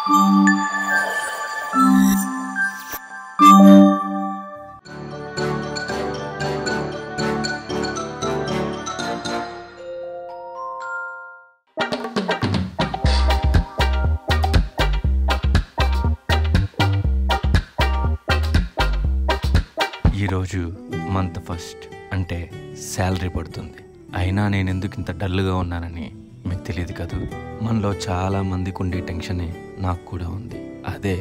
ఈరోజు month first అంటే salary పడుతుంది. అయినా నేను ఎందుకు ఇంత డల్గా ఉన్నానని మీకు తెలియదు కదా. మనలో చాలా మందికి ఉండే టెన్షనే నాకు కూడా ఉంది. అదే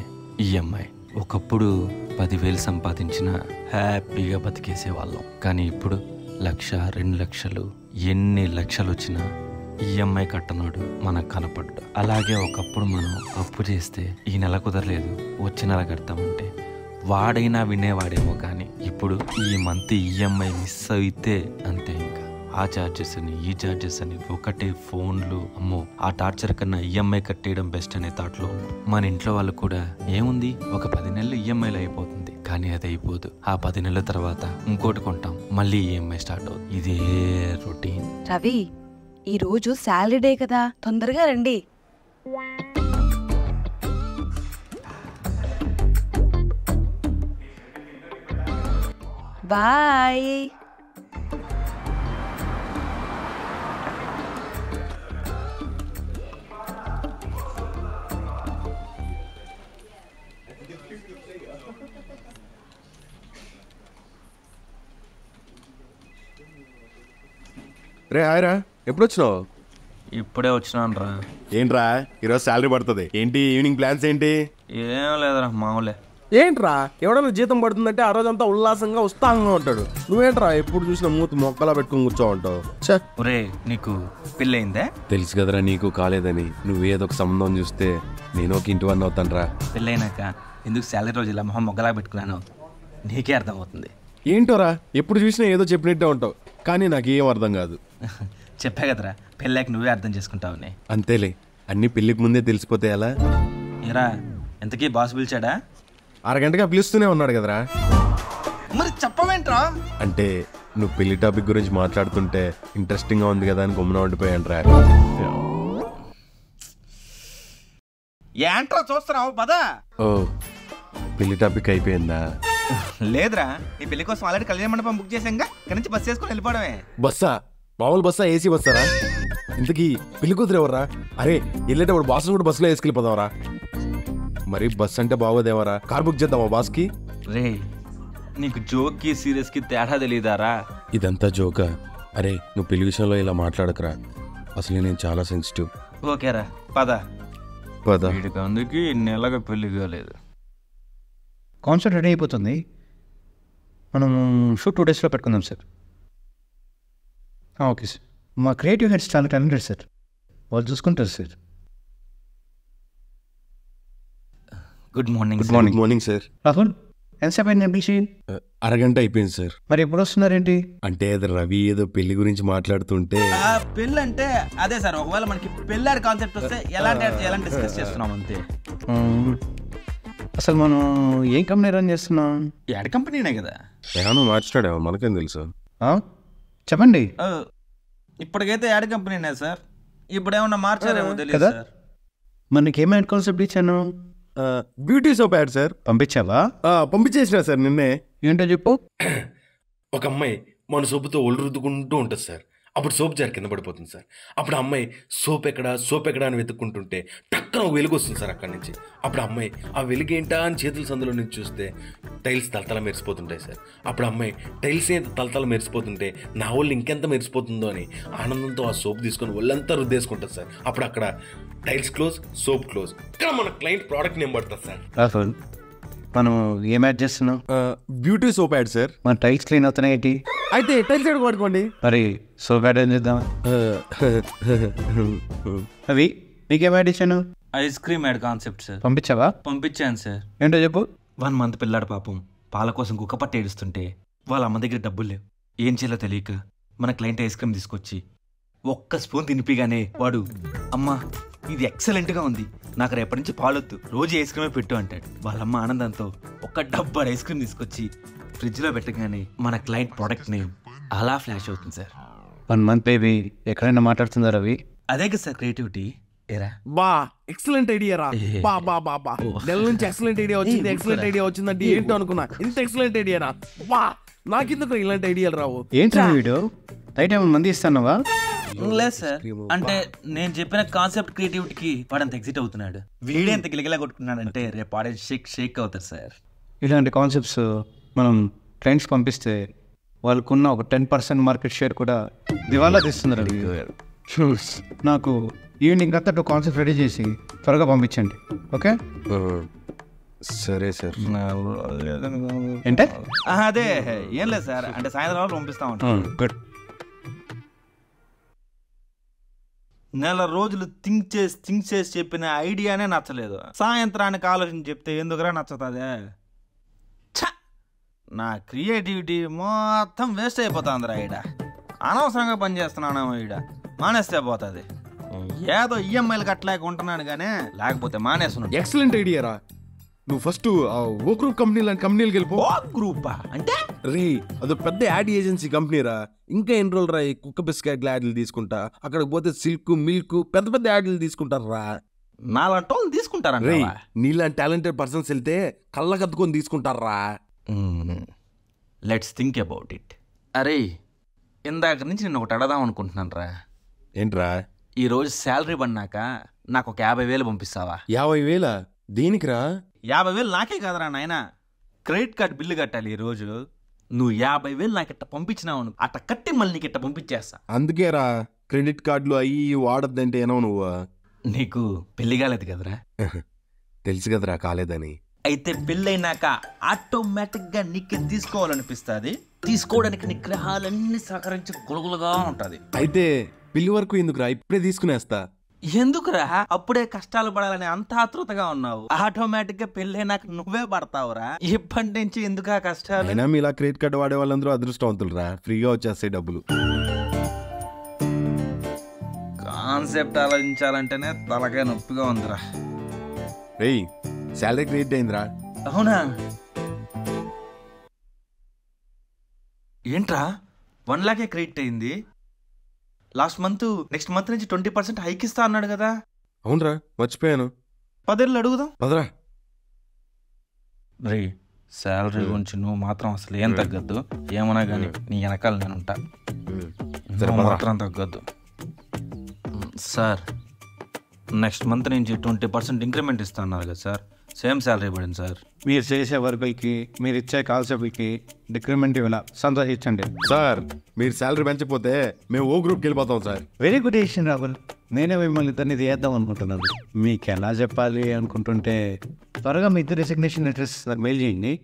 ఈఎంఐ. ఒకప్పుడు 10,000 సంపాదించినా హ్యాపీగా బతికేసేవాళ్ళం. కానీ ఇప్పుడు 1,00,000, 2 లక్షలు, ఎన్ని లక్షలు వచ్చినా ఈఎంఐ కట్టనోడు మనకు కనపడ్డు. అలాగే ఒకప్పుడు మనం అప్పు చేస్తే ఈ నెల కుదరలేదు, వచ్చే నెల కడతామంటే వాడైనా వినేవాడేమో. కానీ ఇప్పుడు ఈ మంత్ ఈఎంఐ మిస్ అయితే అంతే. ఇంకా ఆ ఛార్జెస్ అని ఈ ఛార్జెస్ అని ఒకటే ఫోన్లు. అమ్మో, ఆ టార్చర్ కన్నా ఈఎంఐ కట్టేయడం బెస్ట్ అనే థాట్లో మన ఇంట్లో వాళ్ళు కూడా ఏముంది ఒక 10 నెలలు ఈఎంఐలో అయిపోతుంది. కానీ అది అయిపోదు. ఆ 10 నెలల తర్వాత ఇంకోటి కొంటాం, మళ్ళీ ఈఎంఐ స్టార్ట్ అవుతుంది. ఇదే రొటీన్. రవి, ఈ రోజు శాలరీ డే కదా, తొందరగా రండి. బాయ్. రే హాయ్రా, ఎప్పుడు వచ్చినావు? ఇప్పుడే వచ్చినాను రా. ఏంట్రా ఈరోజు శాలరీ పడుతుంది ఏంటి? ఈవినింగ్ ప్లాన్స్ ఏంటి? ఏం లేదురా, మామూలే. ఏంట్రా ఎవడన్నా జీతం పడుతుందంటే ఆ రోజంతా ఉల్లాసంగా ఉత్సాహంగా ఉంటాడు. నువ్వేంట్రా ఎప్పుడు చూసినా మూతి మొక్కలా పెట్టుకుని కూర్చోంటావు? ఒరే, నీకు పెళ్ళయిందే? తెలుసు కదరా నీకు కాలేదని. నువ్వేదో ఒక సంబంధం చూస్తే నేను ఒక ఇంటి వన్ అవుతాను. పెళ్ళైనాక ఎందుకు శాలరీ రోజు ఇలా మొహం మొగ్గలా పెట్టుకున్నాను నీకే అర్థమవుతుంది. ఏంటోరా ఎప్పుడు చూసినా ఏదో చెప్పినట్టే ఉంటావు, కానీ నాకేం అర్థం కాదు. చెప్పా కదరా, పెళ్ళాక నువ్వే అర్థం చేసుకుంటావుని. అంతేలే, అన్ని పెళ్లికి ముందే తెలిసిపోతే ఎలా? ఏరా, ఎంతకీ బాస్ పిలిచాడా? అరగంటగా పిలుస్తూనే ఉన్నాడు కదరా. మరి చెప్పవేంట్రా? అంటే నువ్వు పెళ్లి టాపిక్ గురించి మాట్లాడుతుంటే ఇంట్రెస్టింగ్ గా ఉంది కదా అని గమ్మున ఉండిపోయాను రా. ఏంట్రా చూస్తున్నావు? పదా. ఓ, పెళ్లి టాపిక్ అయిపోయిందా? లేదురా, ఈ పెళ్లి కోసం ఆల్రెడీ కళ్యాణ మండపం బుక్ చేసాంగా, ఇక్కడ నుంచి బస్ చేసుకుని వెళ్ళిపోవడమే. బస్సా? మామూలు బస్సా, ఏసీ బస్సారా? ఇంతకీ పెళ్లి కూతురు ఎవర్రా? అరే వెళ్ళేటప్పుడు బాస్ను కూడా బస్సులో వేసుకెళ్ళిపోదావరా? మరి బస్ అంటే బాగోదేవరా? కార్ బుక్ చేద్దామా బాస్కి? రే, నీకు జోక్ కి సీరియస్ కి తేడా తెలియదారా? ఇదంతా జోకా? అరే నువ్వు పెళ్లి విషయంలో ఇలా మాట్లాడకరా, అసలు నేను చాలా సెన్సిటివ్. ఓకేరా, పద. వీడికి అందుకే నెలగా పెళ్లి కాలేదు. కాన్సర్ట్ రెడీ అయిపోతుంది, మనం షూట్ 2 డేస్లో పెట్టుకుందాం సార్. Okay sir. మా క్రియేటివ్ హెడ్స్ చాలా టాలెంటెడ్ సార్, వాళ్ళు చూసుకుంటారు sir. Good morning. Good morning. Morning sir. Rahul, ఎంతసేపు అయింది ఎంపీసీ? అరగంట అయిపోయింది సార్. మరి ఎప్పుడు వస్తున్నారేంటి? అంటే అది రవి ఏదో పెళ్లి గురించి మాట్లాడుతుంటే. పెళ్ళి అంటే అదే సార్, ఒకవేళ మనకి పెళ్ళాడి కాన్సెప్ట్ వస్తే ఎలాంటి డిస్కస్ చేస్తున్నాం అంతే. అసలు మనం ఏం కంపెనీ రన్ చేస్తున్నాం? యాడ్ కంపెనీనే కదా. ఏమన్నా మార్చాడేమో, మనకేం తెలుసు. చెప్పండి. ఇప్పటికైతే యాడ్ కంపెనీనే సార్, ఇప్పుడు ఏమన్నా మార్చారేమో తెలియదు కదా. సార్. మనకి ఏం యాడ్ కాన్సెప్ట్ ఇచ్చాను? Beauty soap ad sir. పంపించావా? పంపించేసిన సార్ నిన్నే. ఏంటో చెప్పు. ఒక అమ్మాయి మన సోపుతో ఒళ్ళు రుద్దుకుంటూ ఉంటుంది సార్. అప్పుడు సోప్ జార్ కింద పడిపోతుంది సార్. అప్పుడు అమ్మాయి సోప్ ఎక్కడా అని వెతుక్కుంటుంటే టక్కన వెలుగు వస్తుంది సార్ అక్కడి నుంచి. అప్పుడు అమ్మాయి ఆ వెలుగేంటా అని చేతుల సందులో నుంచి చూస్తే టైల్స్ తలతల మెరిసిపోతుంటాయి సార్. అప్పుడు అమ్మాయి టైల్స్ తలతల మెరిసిపోతుంటే నా ఒళ్ళు ఇంకెంత మెరిసిపోతుందో అని ఆనందంతో ఆ సోప్ తీసుకొని ఒళ్ళంతా రుద్దేసుకుంటుంది సార్. అప్పుడు అక్కడ టైల్స్ క్లోజ్, సోప్ క్లోజ్. ఇక్కడ మన క్లయింట్ ప్రోడక్ట్ నేమ్ పడుతుంది సార్. రాహుల్, మనం ఏం యాడ్ చేస్తున్నాం? Beauty soap ad sir. మన టైల్స్ క్లీన్ అవుతున్నాయి ఏంటి? అయితే టైల్స్ యాడ్ పడుకోండి. మరి సోప్ యాడ్ ఏం చేద్దాం? అవి నీకేం యాడ్ ఇచ్చాను? Ice cream ad concept sir. పంపించావా? పంపించాను సార్. ఏంటో చెప్పు. 1 మంత్ పిల్లాడు పాపం పాల కోసం కుక్క పట్టి ఏడుస్తుంటే వాళ్ళ అమ్మ దగ్గర డబ్బులు లేవు. ఏం చేయాలో తెలియక మన క్లయింట్ ఐస్ క్రీమ్ తీసుకొచ్చి ఒక్క స్పూన్ తినిపిగానే వాడు, అమ్మా ఇది ఎక్సలెంట్గా ఉంది, నాకు రేపటి నుంచి పాలొద్దు, రోజు ఐస్ క్రీమే పెట్టు అంటాడు. వాళ్ళమ్మ ఆనందంతో ఒక డబ్బా ఐస్ క్రీమ్ తీసుకొచ్చి ఫ్రిడ్జ్లో పెట్టగానే మన క్లయింట్ ప్రోడక్ట్ నేమ్ అలా ఫ్లాష్ అవుతుంది సార్. 1 మంత్ బేబీ ఎక్కడైనా మాట్లాడుతుందా రవి? అదే కదా సార్ క్రియేటివిటీ. ఏరా బా ఎక్సలెంట్ ఐడియా రా. బా బా బా బా నెల నుంచి ఎక్సలెంట్ ఐడియా వచ్చింది, ఎక్సలెంట్ ఐడియా వచ్చిందంటే ఏంటో అనుకున్నా. ఇంత ఎక్సలెంట్ ఐడియానా? బా నాకెందుకు ఇలాంటి ఐడియాలు రావు? ఏంట్రా వీడియో నైట్ ఏమైనా మంది ఇస్తానవా? లేదు సార్, అంటే నేను చెప్పిన కాన్సెప్ట్ క్రియేటివిటీకి వాడంత ఎగ్జిట్ అవుతున్నాడు. వీడే ఎంత గిలగిలా కొట్టుకున్నాడంటే రేపు ఆడే షేక్ అవుతారు సార్. ఇలాంటి కాన్సెప్ట్స్ మనం క్లయింట్స్ పంపిస్తే వాళ్ళకున్న ఒక 10% మార్కెట్ షేర్ కూడా దివాలా తీస్తున్నారు. నాకు ఈవినింగ్ అంతా 2 కాన్సెప్ట్ రెడీ చేసి త్వరగా పంపించండి. ఓకే సరే సార్. ఏంటే అదే ఏం లేదు సార్, అంటే సాయంత్రం పంపిస్తా ఉంటాను. గుడ్. నెల రోజులు థింక్ చేసి చెప్పిన ఐడియానే నచ్చలేదు. సాయంత్రానికి ఆలోచించి చెప్తే ఎందుకురా నచ్చుతుంది? నా క్రియేటివిటీ మొత్తం వేస్ట్ అయిపోతుందిరా. ఈడ అనవసరంగా పని చేస్తున్నాను. ఈడ మానేస్తే పోతుంది. ఏదో ఈఎంఐలు కట్టలేక ఉంటున్నాను కానీ లేకపోతే మానేస్తున్నాను. ఎక్సలెంట్ ఐడియా రా. నువ్వు ఫస్ట్ ఓ గ్రూప్ కంపెనీ లాంటి కంపెనీలకు వెళ్ళిపో. గ్రూపా అంటే రే అదో పెద్ద యాడ్ ఏజెన్సీ కంపెనీ రా. ఇంకా ఎన్ని రోజులు రా ఈ కుక్క బిస్కెట్ యాడ్లు తీసుకుంటా? అక్కడికి పోతే సిల్క్ మిల్క్ పెద్ద పెద్ద యాడ్లు తీసుకుంటారు రా. నాలాంటి వాళ్ళు తీసుకుంటారా? రే నీలాంటి టాలెంటెడ్ పర్సన్స్ వెళ్తే కళ్ళకద్దుకొని తీసుకుంటారా. Let's think about it. అరే ఇందాక నుంచి నేను ఒకటి అడదాం అనుకుంటున్నాను రా. ఏంట్రా? ఈరోజు శాలరీ పడినాక నాకు ఒక 50,000 పంపిస్తావా? 50,000 దేనికిరా? 50,000 నాకే కదరా నాయన, క్రెడిట్ కార్డ్ బిల్లు కట్టాలి ఈరోజు. నువ్వు 50,000 నాకు ఇట్ట పంపించినావు, అట్ట కట్టి మళ్ళీ నీకు ఇట్ట పంపించేస్తా. అందుకేరా క్రెడిట్ కార్డులు అయ్యి వాడద్దంటే ఏనో నువ్వు. నీకు పెళ్లి కాలేదు కదరా? తెలుసు కదరా కాలేదని. అయితే పెళ్ళైనాక ఆటోమేటిక్ గా నీకే తీసుకోవాలనిపిస్తుంది. తీసుకోవడానికి నీ గ్రహాలన్నీ సహకరించి గుళగులుగా ఉంటది. అయితే పెళ్లి వరకు ఎందుకురా, ఇప్పుడే తీసుకునేస్తా. ఎందుకురా అప్పుడే కష్టాలు పడాలని అంత ఆతృతగా ఉన్నావు? ఆటోమేటిక్ గా పెళ్ళైనాక నువ్వే పడతావురా. ఇప్పటి నుంచి ఎందుకు ఆ కష్టాలు? అయినా మీ ఇలా క్రెడిట్ కార్డు వాడే వాళ్ళందరూ అదృష్టవంతులు రా, ఫ్రీగా వచ్చేస్తాయి డబ్బులు. కాన్సెప్ట్ ఆలోచించాలంటేనే తలకాయ నొప్పిగా ఉందిరా. రేయ్ శాలరీ క్రెడిట్ అయిందిరా. అవునా? ఏంట్రా 1 lakh క్రెడిట్ అయింది? లాస్ట్ మంత్ నెక్స్ట్ మంత్ నుంచి 20% హైక్ ఇస్తా అన్నాడు కదా? అవునరా మర్చిపోయాను. 10 ఏళ్ళు అడుగుదాం పదరా. రే శాలరీ గురించి నువ్వు మాత్రం అసలు ఏం తగ్గద్దు. ఏమన్నా కానీ నీ వెనకాల నేను ఉంటా. మాత్రం తగ్గద్దు సార్. నెక్స్ట్ మంత్ నుంచి 20% ఇంక్రిమెంట్ ఇస్తా అన్నారు కదా సార్? సేమ్ శాలరీ పడింది సార్. మీరు చేసే వర్కులకి మీరు ఇచ్చే కాన్సెప్ట్కి డిక్రిమెంట్ ఇవ్వాల సంతోషించండి. సార్ మీరు శాలరీ పెంచకపోతే మేము ఓ గ్రూప్కి వెళ్ళిపోతాం sir. Very good decision Rahul. నేనే మిమ్మల్ని ఇద్దరిని చేద్దాం అనుకుంటున్నాను. మీకు ఎలా చెప్పాలి అనుకుంటుంటే త్వరగా మీ ఇద్దరు రెసిగ్నేషన్ లెటర్స్ నాకు మెయిల్ చేయండి,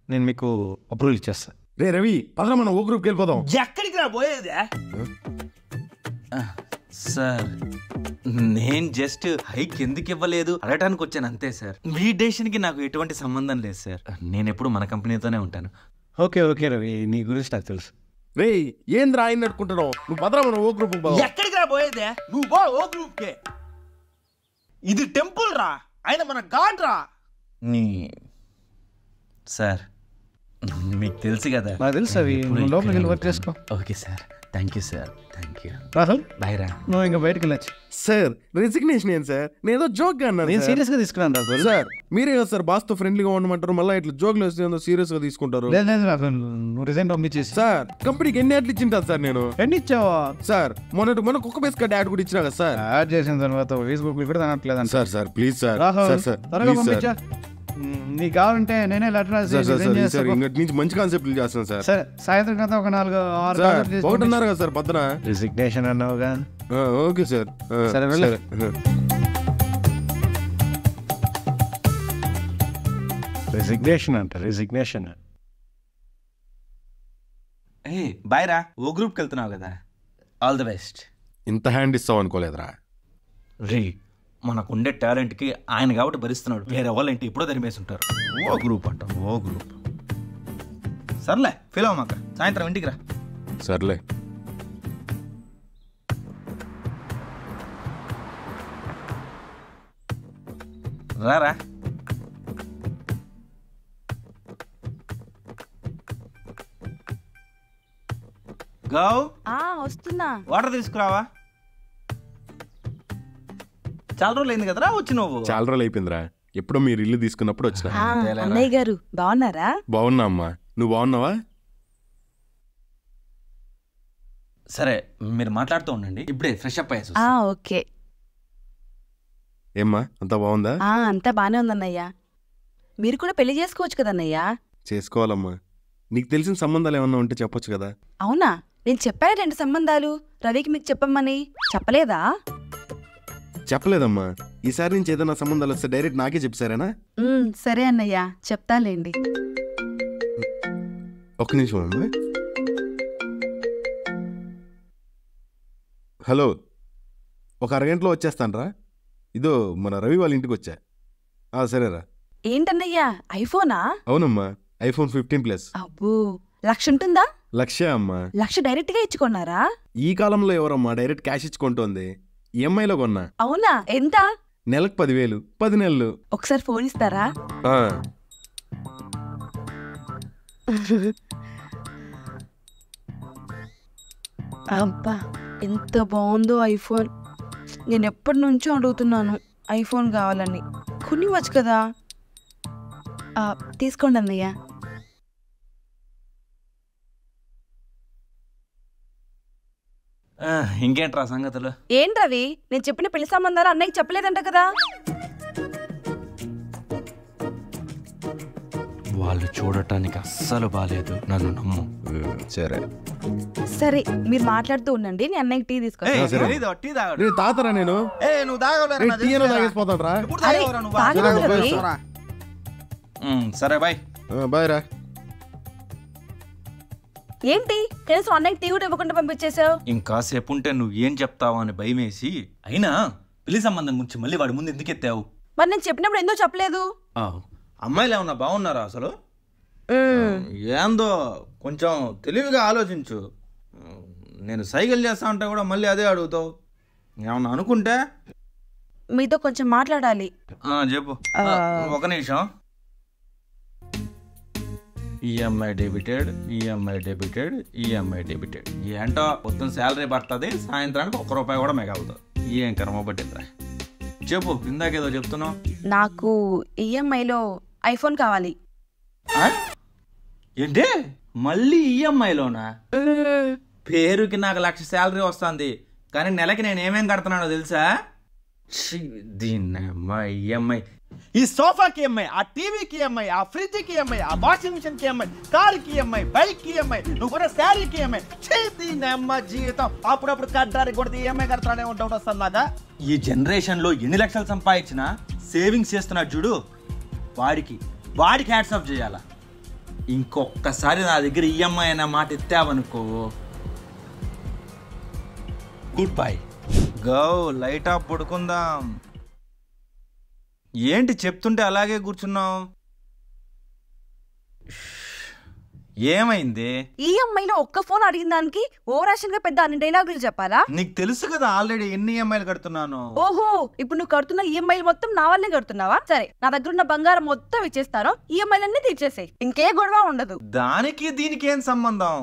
నేను మీకు అప్రూవల్ ఇచ్చేస్తాను. రే రవి పదరా మనం ఓ గ్రూప్కి వెళ్ళిపోదాం. ఎక్కడికి రా పోయేది? సార్ నేను జస్ట్ హైక్ ఎందుకు ఇవ్వలేదు అడగటానికి వచ్చాను అంతే సార్. మీ డెసిషన్కి నాకు ఎటువంటి సంబంధం లేదు సార్. నేను ఎప్పుడు మన కంపెనీతోనే ఉంటాను. ఓకే ఓకే రవి, నీ గురించి నాకు తెలుసు. రే ఏంద్రా ఆయన నడుకుంటున్నావు? నువ్వు పదరా మనం ఓ గ్రూప్. ఎక్కడికి రా పోయేదే? నువ్వు బో ఓ గ్రూప్కే. ఇది టెంపుల్ రా, ఆయన మన గాడ్ రా. సార్ మీకు తెలుసు కదా. నాకు తెలుసు అవి, నువ్వు లోపలికి వెళ్ళి వర్క్ చేసుకో. Okay sir, thank you sir. Thank you Rahul. Bye రా. నువ్వు ఇంకా బయటకు వెళ్ళచ్చు సార్. రెసిగ్నేషన్ ఏం సార్? నేను ఏదో జోక్ గా అన్నాను. నేను సీరియస్గా తీసుకున్నాను రాహుల్. సార్ మీరే కదా సార్ బాస్తో ఫ్రెండ్లీగా ఉండమంటారు, మళ్ళీ ఇట్లా జోక్లు వస్తే సీరియస్ గా తీసుకుంటారు. లేదు లేదు రాహుల్, నువ్వు రిజైన్ పంపించేసి. సార్ కంపెనీకి ఎన్ని యాడ్లు ఇచ్చింటారు సార్ నేను? ఎన్ని ఇచ్చావా సార్? మొన్న కుక్క బేస్కట్ యాడ్ కూడా ఇచ్చినా కదా సార్. యాడ్ చేసిన తర్వాత ఫేస్బుక్ కూడా తినట్లేదంట. Sir sir please sir. Rahul sir త్వరగా ప్లీజ్ పంపించా. నీకు కావాలంటే నేనే లెటర్ రాసి సార్. సార్ రిజైన్ సార్ చేస్తా. ఇంకటి నుంచి మంచి కాన్సెప్ట్లు చేస్తాను సార్. సరే సాయంత్రం కదా ఒక 4-6 సార్ ఒకటిన్నర కదా సార్ పొద్దున. రిజిగ్నేషన్ అన్నావుగా. Okay sir. సరే వెళ్ళు. రిజిగ్నేషన్ అంట, రిజిగ్నేషన్. ఏ బాయ్ రా, ఓ గ్రూప్కి వెళ్తున్నావు కదా, ఆల్ ది బెస్ట్. ఇంత హ్యాండ్ ఇస్తావు అనుకోలేదురా. రే మనకుండే టాలెంట్కి ఆయన కాబట్టి భరిస్తున్నాడు. వేరే వాళ్ళంటే ఇప్పుడో తరిమేసి ఉంటారు. ఓ గ్రూప్ అంటాం, ఓ గ్రూప్. సర్లే ఫీల్ అవ్వమాక, సాయంత్రం ఇంటికి రా. సర్లే. రారా. గౌ వస్తున్నా. వాటర్ తీసుకురావా. చాలా రోజులు అయింది కదరా వచ్చి నువ్వు. చాలా రోజులు అయిపోయిందిరా, ఎప్పుడో మీరు ఇల్లు తీసుకున్నప్పుడు వచ్చిన. ఆ, అన్నయ్య గారు బాగున్నారా? బాగున్నా అమ్మా, నువ్వు బాగున్నావా? సరే మీరు మాట్లాడుతూ ఉండండి, ఇప్పుడే ఫ్రెష్ అప్ అయ్యేసి ఆ, ఓకే. ఏమ్మా అంతా బాగుందా? అంతా బానే ఉందన్నయ్య. మీరు కూడా పెళ్లి చేసుకోవచ్చు కదన్నయ్యా. చేసుకోవాలమ్మా, నీకు తెలిసిన సంబంధాలు ఏమన్నా ఉంటే చెప్పొచ్చు కదా. అవునా, నేను చెప్పాను 2 సంబంధాలు రవికి మీకు చెప్పమ్మని. చెప్పలేదా? చెప్పలేదమ్మా, ఈసారి నుంచి ఏదైనా సంబంధాలు వస్తే డైరెక్ట్ నాకే చెప్పారేనా? సరే అన్నయ్య, చెప్తాలేండి. ఒక్క నిమిషం అమ్మా. హలో, ఒక అరగంటలో వచ్చేస్తానరా. ఇదో మన రవి వాళ్ళ ఇంటికి వచ్చా. సరేరా. ఏంటన్నయ్యా, ఐఫోనా? అవునమ్మా, ఐఫోన్ 15+. అబ్బో, 1,00,000 ఉంటుందా? 1,00,000 అమ్మా. 1,00,000 డైరెక్ట్ గా ఇచ్చుకున్నారా? ఈ కాలంలో ఎవరమ్మా డైరెక్ట్ క్యాష్ ఇచ్చుకుంటోంది? ఈఎంఐలో కొన్నా. అవునా, ఎంత? నెలకు 10,000, 10 నెలలు. ఒకసారి ఫోన్ ఇస్తారా? అబ్బా, ఎంత బాగుందో ఐఫోన్. నేను ఎప్పటి నుంచో అడుగుతున్నాను ఐఫోన్ కావాలని. కొనివచ్చు కదా. తీసుకోండి అన్నయ్య. ఇంకేంట్రా సంగతులు? ఏం రవి, నేను చెప్పిన పెళ్లి సంబంధాలు అన్నయ్యకి చెప్పలేదంట కదా? వాళ్ళు చూడటానికి అస్సలు బాలేదు, నన్ను నమ్ము. సరే సరే, మీరు మాట్లాడుతూ ఉండండి, నేను అన్నయ్యకి టీ తీసుకొస్తాను. నేను తాతరా, నేను తాగేసిపోతాడు రా. అరే, తాగలేదు రవి. సరే బాయ్. బాయ్ రా. ఏంటి కనీసం అన్నయ్యకి టీ కూడా ఇవ్వకుండా పంపించేశావు? ఇంకాసేపు ఉంటే నువ్వు ఏం చెప్తావు అని భయం వేసి. అయినా పెళ్లి సంబంధం గురించి మళ్ళీ వాడి ముందు ఎందుకు ఎత్తావు? మరి నేను చెప్పినప్పుడు ఎందుకు చెప్పలేదు? అమ్మాయిలు ఏమన్నా బాగున్నారా అసలు? ఏందో కొంచెం తెలివిగా ఆలోచించు. నేను సైకిల్ చేస్తా ఉంటే కూడా మళ్ళీ అదే అడుగుతావు. ఏమన్నా అనుకుంటే మీతో కొంచెం మాట్లాడాలి. చెప్పు. ఒక నిమిషం. EMI debited, EMI debited, EMI debited. ఏంటో పొద్దున్న శాలరీ పడుతుంది, సాయంత్రానికి ₹1 కూడా మిగలదు. ఏం కర్మ పట్టిందిరా. చెప్పు, ఇందాకేదో చెప్తున్నావు. నాకు ఈఎంఐలో ఐఫోన్ కావాలి. ఏంటి మళ్ళీ ఈఎంఐలోనా? పేరుకి నాకు 1,00,000 శాలరీ వస్తుంది, కానీ నెలకి నేను ఏమేం కడుతున్నానో తెలుసా? దీన్నమ్మా ఈఎంఐ. ఈ సోఫాకి ఈఎంఐ, ఆ టీవీకి ఈఎంఐ, ఆ ఫ్రిడ్జ్కి ఈఎంఐ, ఆ వాషింగ్ మిషన్కి ఈఎంఐ, కార్కి ఈఎంఐ, బైక్కి ఈఎంఐ, నువ్వు కూడా శారీకి ఈఎంఐ. దీన్నమ్మ జీవితం. అప్పుడప్పుడు కట్టడానికి కూడా ఈఎంఐ కడతానే డౌట్ వస్తుంది నాగా. ఈ జనరేషన్లో ఎన్ని లక్షలు సంపాదించినా సేవింగ్స్ చేస్తున్నాడు చూడు, వాడికి హ్యాట్స్ ఆఫ్ చేయాలా. ఇంకొకసారి నా దగ్గర ఈఎంఐ అనే మాట ఎత్తావనుకో, good bye. Go, light off పడుకుందాం. ఏంటి చెప్తుంటే అలాగే కూర్చున్నావు? ఏమైంది? ఈఎంఐలో ఒక్క ఫోన్ అడిగిన దానికి ఓవరాక్షన్ గా పెద్ద అన్ని డైలాగులు చెప్పాలా? నీకు తెలుసు కదా ఆల్రెడీ ఎన్ని ఈఎంఐలు కడుతున్నాను. ఓహో, ఇప్పుడు నువ్వు కడుతున్న ఈఎంఐలు మొత్తం నా వల్లే కడుతున్నావా? సరే, నా దగ్గర ఉన్న బంగారం మొత్తం ఇచ్చేస్తాను, ఈఎంఐలన్నీ తీర్చేసేయ్, ఇంకే గొడవ ఉండదు. దానికి దీనికి ఏం సంబంధం?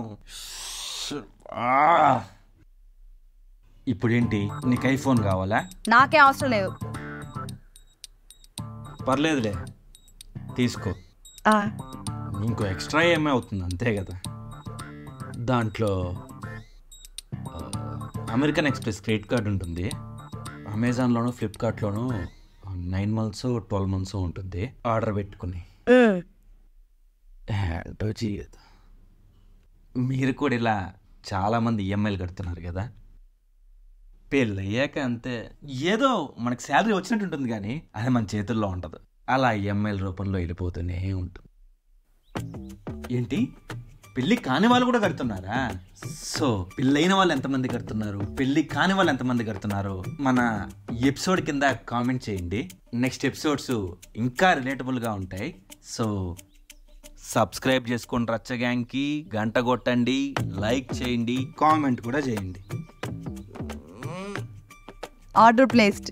ఇప్పుడేంటి, నీకు ఐఫోన్ కావాలా? నాకే అవసరం లేదు. పర్లేదులే, తీసుకో. ఇంకో ఎక్స్ట్రా ఈఎంఐ అవుతుంది అంతే కదా. దాంట్లో అమెరికన్ ఎక్స్ప్రెస్ క్రెడిట్ కార్డు ఉంటుంది. అమెజాన్లోనూ ఫ్లిప్కార్ట్లోనూ 9 months 12 months ఉంటుంది. ఆర్డర్ పెట్టుకుని ఏంటో చేయదు. మీరు కూడా ఇలా చాలామంది ఈఎంఐలు కడుతున్నారు కదా. పెళ్ళయ్యాక అంతే, ఏదో మనకు శాలరీ వచ్చినట్టు ఉంటుంది, కానీ అది మన చేతుల్లో ఉంటుంది. అలా ఈఎంఐల రూపంలో వెళ్ళిపోతూనే ఉంటుంది. ఏంటి, పెళ్ళి కాని వాళ్ళు కూడా కడుతున్నారా? సో పెళ్ళైన వాళ్ళు ఎంతమంది కడుతున్నారు, పెళ్ళి కాని వాళ్ళు ఎంతమంది కడుతున్నారు, మన ఎపిసోడ్ కింద కామెంట్ చేయండి. నెక్స్ట్ ఎపిసోడ్స్ ఇంకా రిలేటబుల్గా ఉంటాయి. సో సబ్స్క్రైబ్ చేసుకోండి రచ్చ గ్యాంగ్కి, గంట కొట్టండి, లైక్ చేయండి, కామెంట్ కూడా చేయండి. Order placed.